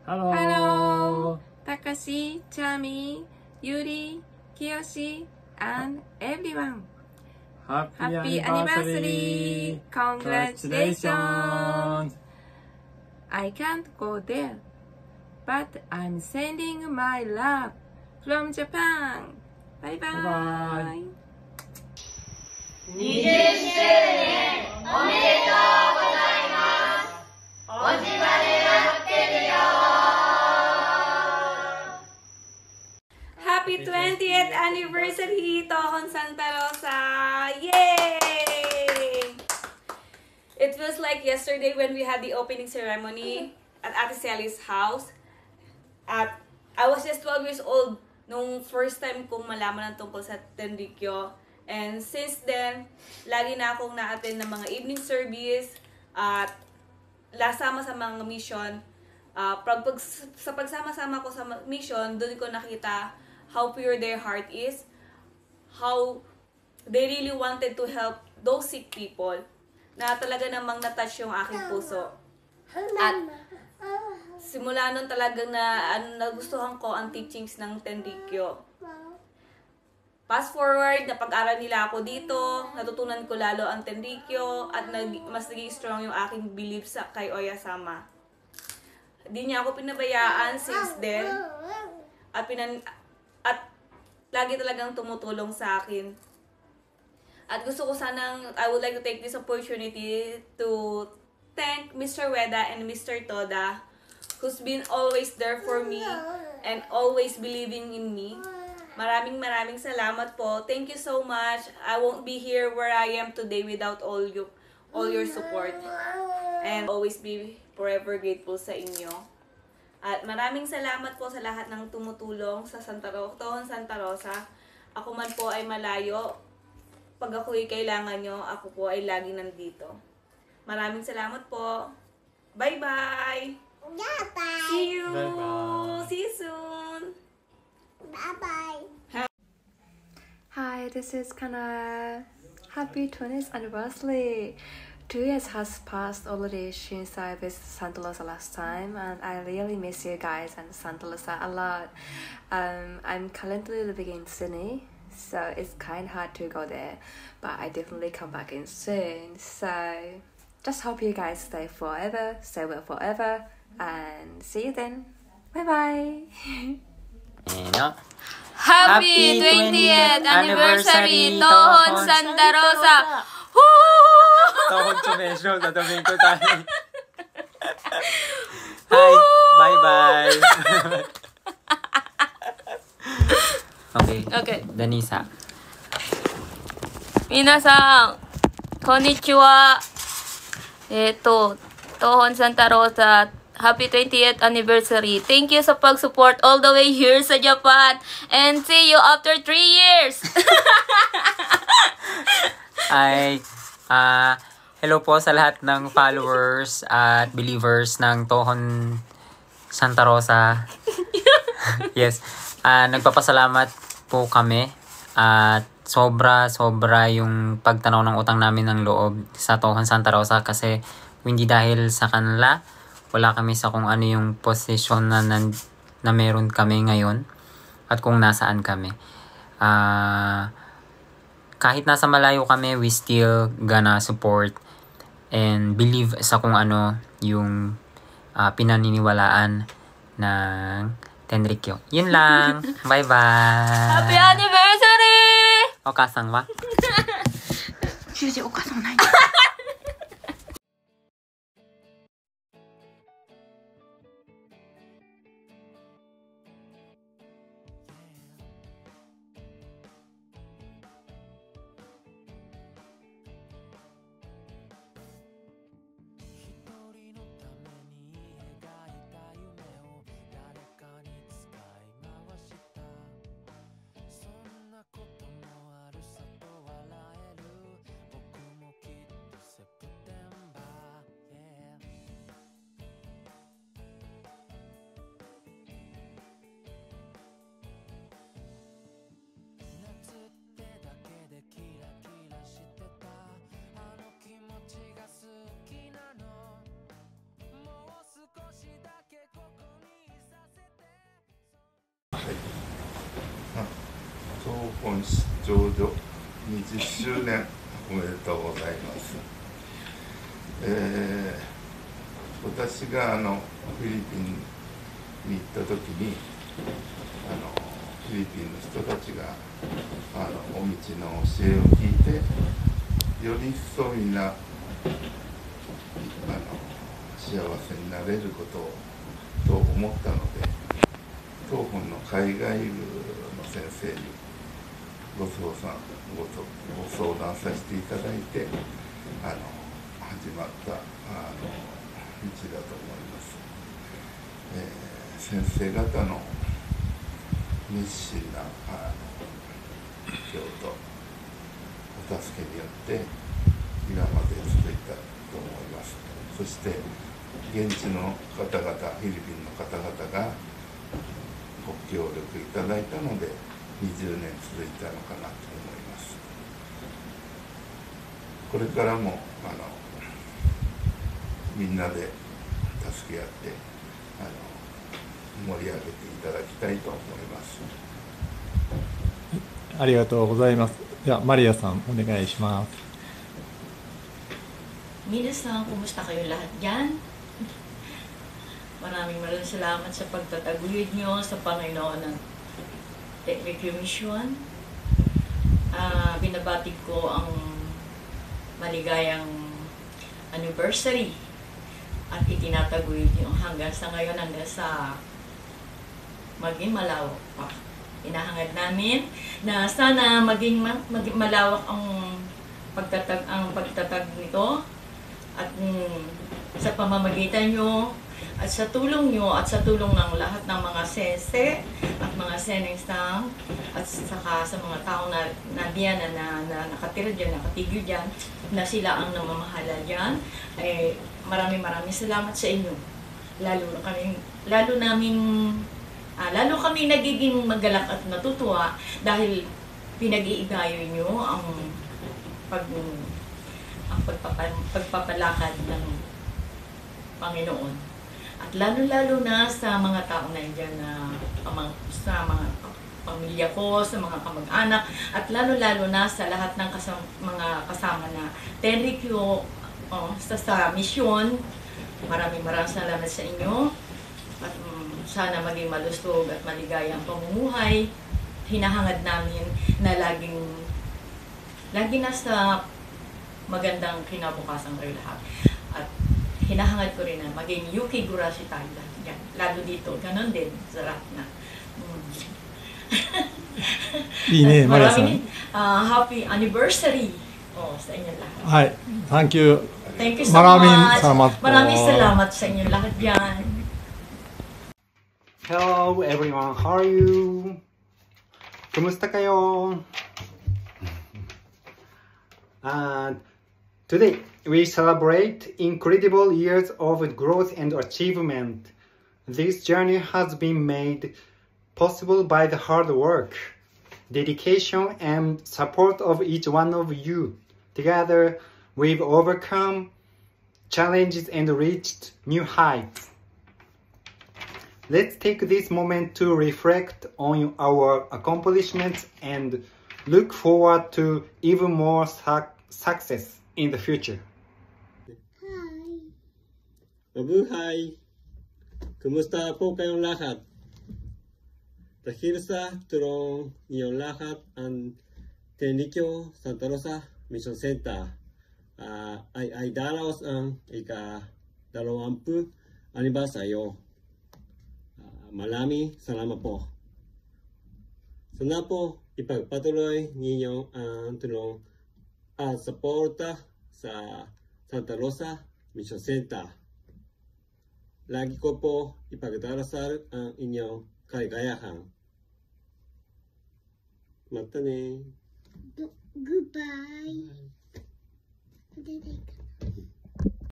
Hello! Hello! Takashi, Chami, Yuri, Kiyoshi, and everyone! Happy anniversary! Congratulations! I can't go there, but I'm sending my love from Japan! Bye bye! Bye-bye! 20周年おめでとうございます。おじまで待ってるよ。 Happy 20th anniversary, Tohon Santa Rosa! Yay! It was like yesterday when we had the opening ceremony at Ate Sally's house. I was just 12 years old nung first time kong malaman ng tungkol sa Tenrikyo. And since then, lagi na akong na-attend ng mga evening service at lasama sa mga mission. Sa pagsama-sama ko sa mission, doon ko nakita how pure their heart is, how they really wanted to help those sick people, na talaga namang na-touch yung aking puso. At simula nun talagang nagustuhan ko ang teachings ng Tenrikyo. Fast forward, napag-aral nila ako dito, natutunan ko lalo ang Tenrikyo, at mas naging strong yung aking belief kay Oyasama. Hindi niya ako pinabayaan since then, at lagi talagang tumutulong sa akin. At gusto ko I would like to take this opportunity to thank Mr. Weda and Mr. Toda, who's been always there for me and always believing in me. Maraming salamat po. Thank you so much. I won't be here where I am today without all your support. And always be forever grateful sa inyo. At maraming salamat po sa lahat ng tumutulong sa Tohon Santa Rosa. Ako man po ay malayo. Pag ako'y kailangan nyo, ako po ay lagi nandito. Maraming salamat po. Bye-bye! Bye-bye! See you! Bye-bye. See you soon! Bye-bye! Hi, this is Kana. Happy 20th anniversary! 2 years has passed already since I visited Santa Rosa last time, and I really miss you guys and Santa Rosa a lot. I'm currently living in Sydney, so it's kind of hard to go there, but I definitely come back in soon. So just hope you guys stay forever, stay well forever, and see you then. Bye bye. Happy 20th anniversary, Tohon Santa Rosa! Tohon Sumesyo, tatabihin ko tayo. Hi, bye-bye. Okay. Danisa. 皆さん、こんにちは。Tohon Santa Rosa, Happy 20th anniversary. Thank you sa pag-support all the way here sa Japan. And see you after 3 years. Hello po sa lahat ng followers at believers ng Tohon Santa Rosa. Yes. Nagpapasalamat po kami at sobra yung pagtanaw ng utang namin ng loob sa Tohon Santa Rosa, kasi hindi dahil sa kanila wala kami sa kung ano yung posisyon na meron kami ngayon at kung nasaan kami. Kahit nasa malayo kami, we still gonna support and believe sa kung ano yung pinaniniwalaan ng Tenrikyo. Yun lang. Bye-bye. Happy anniversary! Okasang wa? Shuji, okasang nai. 本出張所20周年おめでとうございます。私がフィリピンに行った時にフィリピンの人たちがお道の教えを聞いてより一層みんな幸せになれることと思ったので、当本の海外部の先生にご相談させていただいて始まった道だと思います。先生方の熱心な教とお助けによって今まで続いたと思います。そして現地の方々、フィリピンの方々がご協力いただいたので20年続いたのかなと思います。これからもみんなで助け合って盛り上げていただきたいと思います。ありがとうございます。ではマリアさんお願いします。Minasan, kumusta kayo lahat dyan? Maraming salamat sa pagtataguyod nyo sa Panginoon ng Technical Mission. Binabati ko ang maligayang anniversary at itinataguyod nyo hanggang sa ngayon, hanggang sa maging malawak pa. Inahangad namin na sana maging malawak ang pagtatag nito at sa pamamagitan nyo at sa tulong nyo at sa tulong ng lahat ng mga sense at mga seningstang at saka sa mga tao na diyan na nakatira dyan, nakatigyo dyan, na sila ang namamahala dyan, maraming salamat sa inyo. Lalo kami nagiging magalak at natutuwa dahil pinag-iigayo nyo ang pagpapalakad ng Panginoon. At lalo-lalo na sa mga tao na dyan, sa mga pamilya ko, sa mga kamag-anak, at lalo-lalo na sa lahat ng mga kasama na Tenrikyo sa misyon. Maraming salamat sa inyo. At sana maging malusog at maligayang pamumuhay. Hinahangad namin na lagi nasa magandang kinabukasan kayo lahat. At hinahangad ko rin na maging Yuki Gurashi tayo lahat dyan. Lalo dito, ganon din sa lahat na. いいね、マリアさん。 Happy anniversary sa inyo lahat. はい、thank you. Thank you so Maraming much. salamat po. Maraming salamat sa inyo lahat dyan. Hello everyone, how are you? Kumusta kayo? Today we celebrate incredible years of growth and achievement. This journey has been made possible by the hard work, dedication and support of each one of you. Together we've overcome challenges and reached new heights. Let's take this moment to reflect on our accomplishments and look forward to even more success in the future. Mabuhay! Kumusta po kayong lahat? Dahil sa tulong niyong lahat ang Tenrikyo Santa Rosa Mission Center ay daraos ang ika-20 anibersaryo. Maraming salamat po. Sana po ipagpatuloy ninyo ang tulong at suporta sa Santa Rosa Mission Center. Lagi ko po ipagdarasal ang inyong kaligayahan. Mata ne. Goodbye.